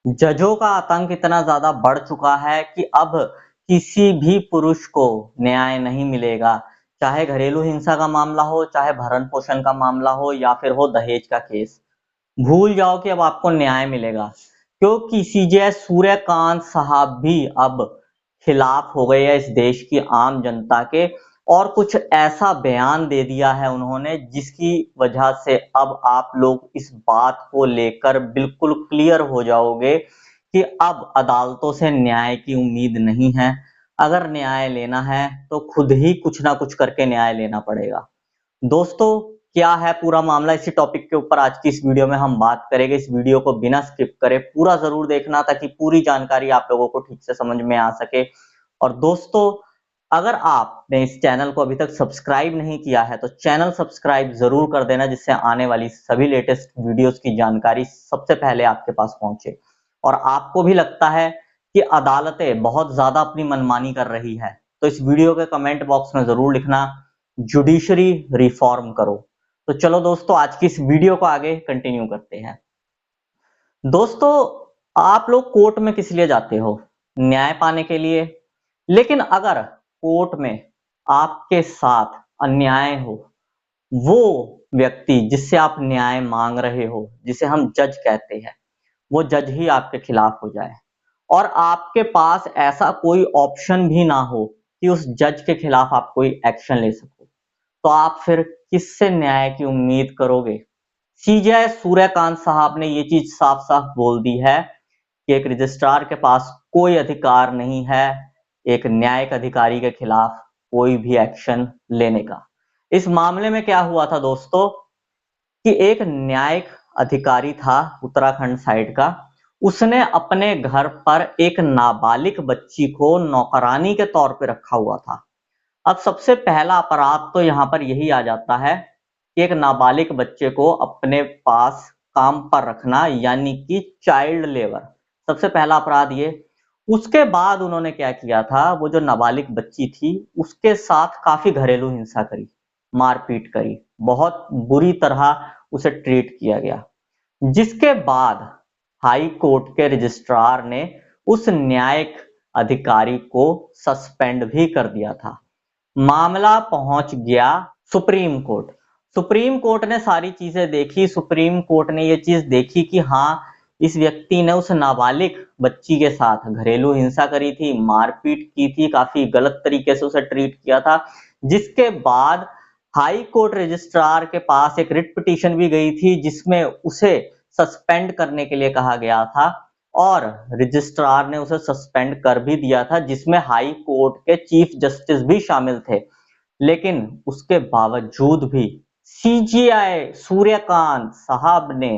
जजों का आतंक इतना ज्यादा बढ़ चुका है कि अब किसी भी पुरुष को न्याय नहीं मिलेगा। चाहे घरेलू हिंसा का मामला हो, चाहे भरण पोषण का मामला हो, या फिर हो दहेज का केस। भूल जाओ कि अब आपको न्याय मिलेगा, क्योंकि सीजे सूर्यकांत साहब भी अब खिलाफ हो गए हैं इस देश की आम जनता के। और कुछ ऐसा बयान दे दिया है उन्होंने जिसकी वजह से अब आप लोग इस बात को लेकर बिल्कुल क्लियर हो जाओगे कि अब अदालतों से न्याय की उम्मीद नहीं है। अगर न्याय लेना है तो खुद ही कुछ ना कुछ करके न्याय लेना पड़ेगा। दोस्तों, क्या है पूरा मामला, इसी टॉपिक के ऊपर आज की इस वीडियो में हम बात करेंगे। इस वीडियो को बिना स्किप करे पूरा जरूर देखना ताकि पूरी जानकारी आप लोगों को ठीक से समझ में आ सके। और दोस्तों, अगर आपने इस चैनल को अभी तक सब्सक्राइब नहीं किया है तो चैनल सब्सक्राइब जरूर कर देना, जिससे आने वाली सभी लेटेस्ट वीडियोस की जानकारी सबसे पहले आपके पास पहुंचे। और आपको भी लगता है कि अदालतें बहुत ज्यादा अपनी मनमानी कर रही है तो इस वीडियो के कमेंट बॉक्स में जरूर लिखना, जुडिशरी रिफॉर्म करो। तो चलो दोस्तों, आज की इस वीडियो को आगे कंटिन्यू करते हैं। दोस्तों, आप लोग कोर्ट में किस लिए जाते हो? न्याय पाने के लिए। लेकिन अगर कोर्ट में आपके साथ अन्याय हो, वो व्यक्ति जिससे आप न्याय मांग रहे हो, जिसे हम जज कहते हैं, वो जज ही आपके खिलाफ हो जाए और आपके पास ऐसा कोई ऑप्शन भी ना हो कि उस जज के खिलाफ आप कोई एक्शन ले सको, तो आप फिर किससे न्याय की उम्मीद करोगे? सीजे सूर्यकांत साहब ने ये चीज साफ साफ बोल दी है कि एक रजिस्ट्रार के पास कोई अधिकार नहीं है एक न्यायिक अधिकारी के खिलाफ कोई भी एक्शन लेने का। इस मामले में क्या हुआ था दोस्तों कि एक न्यायिक अधिकारी था उत्तराखंड साइड का। उसने अपने घर पर एक नाबालिग बच्ची को नौकरानी के तौर पे रखा हुआ था। अब सबसे पहला अपराध तो यहाँ पर यही आ जाता है कि एक नाबालिग बच्चे को अपने पास काम पर रखना, यानी कि चाइल्ड लेबर। सबसे पहला अपराध ये। उसके बाद उन्होंने क्या किया था, वो जो नाबालिग बच्ची थी उसके साथ काफी घरेलू हिंसा करी, मारपीट करी, बहुत बुरी तरह उसे ट्रीट किया गया। जिसके बाद हाई कोर्ट के रजिस्ट्रार ने उस न्यायिक अधिकारी को सस्पेंड भी कर दिया था। मामला पहुंच गया सुप्रीम कोर्ट। सुप्रीम कोर्ट ने सारी चीजें देखी। सुप्रीम कोर्ट ने ये चीज देखी कि हाँ, इस व्यक्ति ने उस नाबालिग बच्ची के साथ घरेलू हिंसा करी थी, मारपीट की थी, काफी गलत तरीके से उसे ट्रीट किया था। जिसके बाद हाई कोर्ट रजिस्ट्रार के पास एक रिट पिटीशन भी गई थी जिसमें उसे सस्पेंड करने के लिए कहा गया था और रजिस्ट्रार ने उसे सस्पेंड कर भी दिया था, जिसमें हाई कोर्ट के चीफ जस्टिस भी शामिल थे। लेकिन उसके बावजूद भी सीजीआई सूर्यकांत साहब ने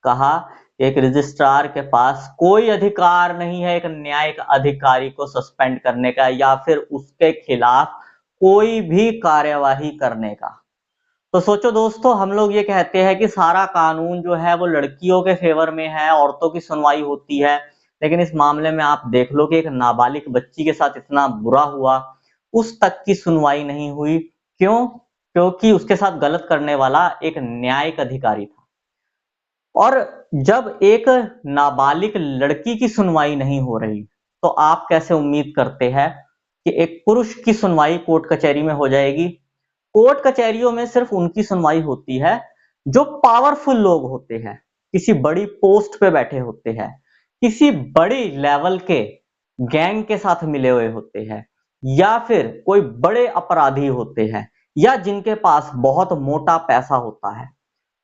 कहा कि एक रजिस्ट्रार के पास कोई अधिकार नहीं है एक न्यायिक अधिकारी को सस्पेंड करने का या फिर उसके खिलाफ कोई भी कार्यवाही करने का। तो सोचो दोस्तों, हम लोग ये कहते हैं कि सारा कानून जो है वो लड़कियों के फेवर में है, औरतों की सुनवाई होती है। लेकिन इस मामले में आप देख लो कि एक नाबालिग बच्ची के साथ इतना बुरा हुआ, उस तक की सुनवाई नहीं हुई। क्यों? क्योंकि उसके साथ गलत करने वाला एक न्यायिक अधिकारी था। और जब एक नाबालिग लड़की की सुनवाई नहीं हो रही, तो आप कैसे उम्मीद करते हैं कि एक पुरुष की सुनवाई कोर्ट कचहरी में हो जाएगी? कोर्ट कचहरियों में सिर्फ उनकी सुनवाई होती है जो पावरफुल लोग होते हैं, किसी बड़ी पोस्ट पे बैठे होते हैं, किसी बड़ी लेवल के गैंग के साथ मिले हुए होते हैं, या फिर कोई बड़े अपराधी होते हैं, या जिनके पास बहुत मोटा पैसा होता है।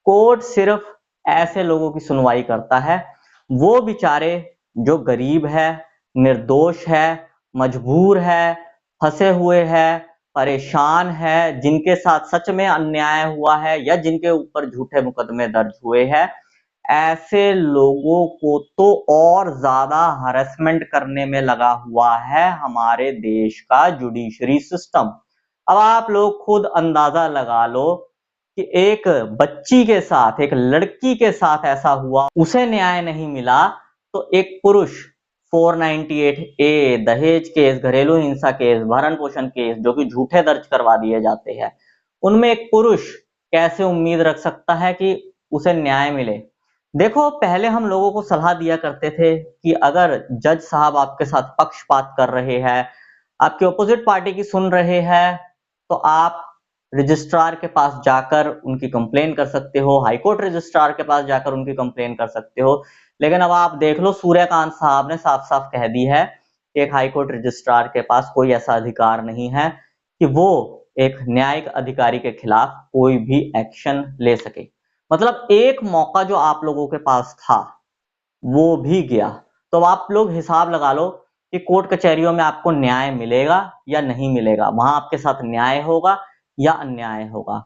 कोर्ट सिर्फ ऐसे लोगों की सुनवाई करता है। वो बेचारे जो गरीब है, निर्दोष है, मजबूर है, फंसे हुए हैं, परेशान है, जिनके साथ सच में अन्याय हुआ है या जिनके ऊपर झूठे मुकदमे दर्ज हुए हैं, ऐसे लोगों को तो और ज्यादा हरेसमेंट करने में लगा हुआ है हमारे देश का जुडिशरी सिस्टम। अब आप लोग खुद अंदाजा लगा लो कि एक बच्ची के साथ, एक लड़की के साथ ऐसा हुआ, उसे न्याय नहीं मिला, तो एक पुरुष 498 ए, दहेज केस, घरेलू हिंसा केस, भरण पोषण केस जो कि झूठे दर्ज करवा दिए जाते हैं, उनमें एक पुरुष कैसे उम्मीद रख सकता है कि उसे न्याय मिले? देखो, पहले हम लोगों को सलाह दिया करते थे कि अगर जज साहब आपके साथ पक्षपात कर रहे हैं, आपकी अपोजिट पार्टी की सुन रहे हैं, तो आप रजिस्ट्रार के पास जाकर उनकी कंप्लेन कर सकते हो, हाई कोर्ट रजिस्ट्रार के पास जाकर उनकी कंप्लेन कर सकते हो। लेकिन अब आप देख लो, सूर्यकांत साहब ने साफ-साफ कह दी है कि एक हाई कोर्ट रजिस्ट्रार के पास कोई ऐसा अधिकार नहीं है कि वो एक न्यायिक अधिकारी के खिलाफ कोई भी एक्शन ले सके। मतलब एक मौका जो आप लोगों के पास था, वो भी गया। तो अब आप लोग हिसाब लगा लो कि कोर्ट कचहरियों में आपको न्याय मिलेगा या नहीं मिलेगा, वहां आपके साथ न्याय होगा या अन्याय होगा।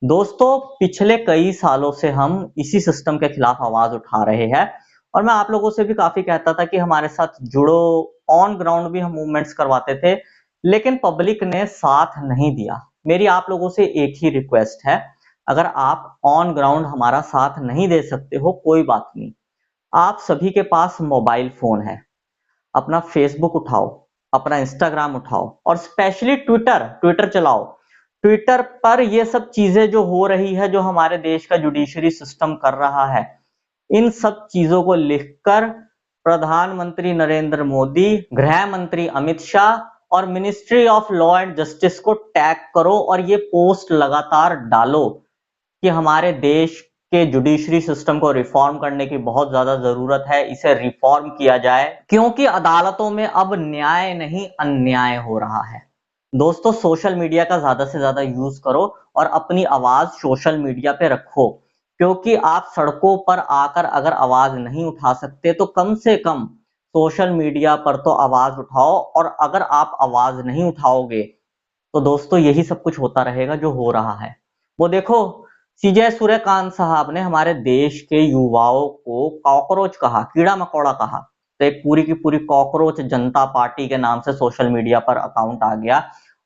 दोस्तों, पिछले कई सालों से हम इसी सिस्टम के खिलाफ आवाज उठा रहे हैं और मैं आप लोगों से भी काफी कहता था कि हमारे साथ जुड़ो, ऑन ग्राउंड भी हम मूवमेंट्स करवाते थे, लेकिन पब्लिक ने साथ नहीं दिया। मेरी आप लोगों से एक ही रिक्वेस्ट है, अगर आप ऑन ग्राउंड हमारा साथ नहीं दे सकते हो, कोई बात नहीं। आप सभी के पास मोबाइल फोन है, अपना फेसबुक उठाओ, अपना इंस्टाग्राम उठाओ और स्पेशली ट्विटर ट्विटर चलाओ। ट्विटर पर ये सब चीजें जो हो रही है, जो हमारे देश का जुडिशरी सिस्टम कर रहा है, इन सब चीजों को लिखकर प्रधानमंत्री नरेंद्र मोदी, गृह मंत्री अमित शाह और ministry of law and justice को टैग करो और ये पोस्ट लगातार डालो कि हमारे देश के जुडिशरी सिस्टम को रिफॉर्म करने की बहुत ज्यादा जरूरत है, इसे रिफॉर्म किया जाए, क्योंकि अदालतों में अब न्याय नहीं अन्याय हो रहा है। दोस्तों, सोशल मीडिया का ज्यादा से ज्यादा यूज करो और अपनी आवाज सोशल मीडिया पे रखो, क्योंकि आप सड़कों पर आकर अगर आवाज नहीं उठा सकते तो कम से कम सोशल मीडिया पर तो आवाज उठाओ। और अगर आप आवाज नहीं उठाओगे तो दोस्तों यही सब कुछ होता रहेगा जो हो रहा है। वो देखो, सीजे सूर्यकांत साहब ने हमारे देश के युवाओं को कॉकरोच कहा, कीड़ा मकोड़ा कहा। तो एक पूरी की पूरी कॉकरोच जनता पार्टी के नाम से सोशल मीडिया पर अकाउंट आ गया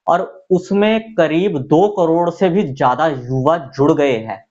और उसमें करीब 2 करोड़ से भी ज्यादा युवा जुड़ गए हैं।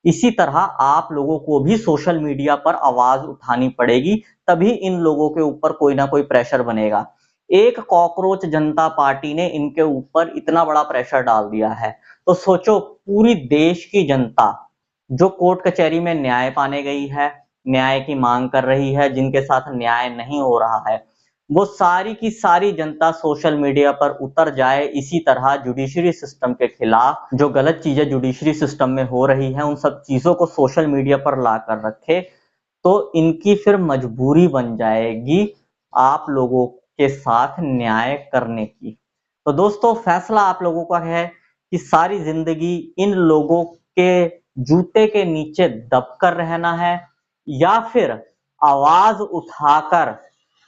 इसी तरह आप लोगों को भी सोशल मीडिया पर आवाज उठानी पड़ेगी, तभी इन लोगों के ऊपर कोई ना कोई प्रेशर बनेगा। एक कॉकरोच जनता पार्टी ने इनके ऊपर इतना बड़ा प्रेशर डाल दिया है, तो सोचो पूरी देश की जनता जो कोर्ट कचहरी में न्याय पाने गई है, न्याय की मांग कर रही है, जिनके साथ न्याय नहीं हो रहा है, वो सारी की सारी जनता सोशल मीडिया पर उतर जाए इसी तरह जुडिशरी सिस्टम के खिलाफ। जो गलत चीजें जुडिशरी सिस्टम में हो रही है, उन सब चीजों को सोशल मीडिया पर लाकर रखे, तो इनकी फिर मजबूरी बन जाएगी आप लोगों के साथ न्याय करने की। तो दोस्तों, फैसला आप लोगों का है कि सारी जिंदगी इन लोगों के जूते के नीचे दबकर रहना है या फिर आवाज उठाकर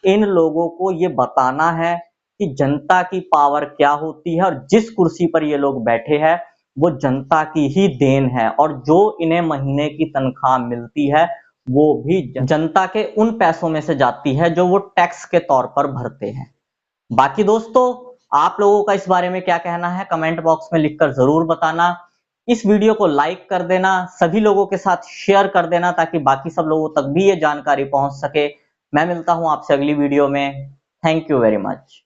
इन लोगों को ये बताना है कि जनता की पावर क्या होती है और जिस कुर्सी पर ये लोग बैठे हैं वो जनता की ही देन है, और जो इन्हें महीने की तनख्वाह मिलती है वो भी जनता के उन पैसों में से जाती है जो वो टैक्स के तौर पर भरते हैं। बाकी दोस्तों, आप लोगों का इस बारे में क्या कहना है, कमेंट बॉक्स में लिखकर जरूर बताना। इस वीडियो को लाइक कर देना, सभी लोगों के साथ शेयर कर देना ताकि बाकी सब लोगों तक भी ये जानकारी पहुंच सके। मैं मिलता हूं आपसे अगली वीडियो में। Thank you very much.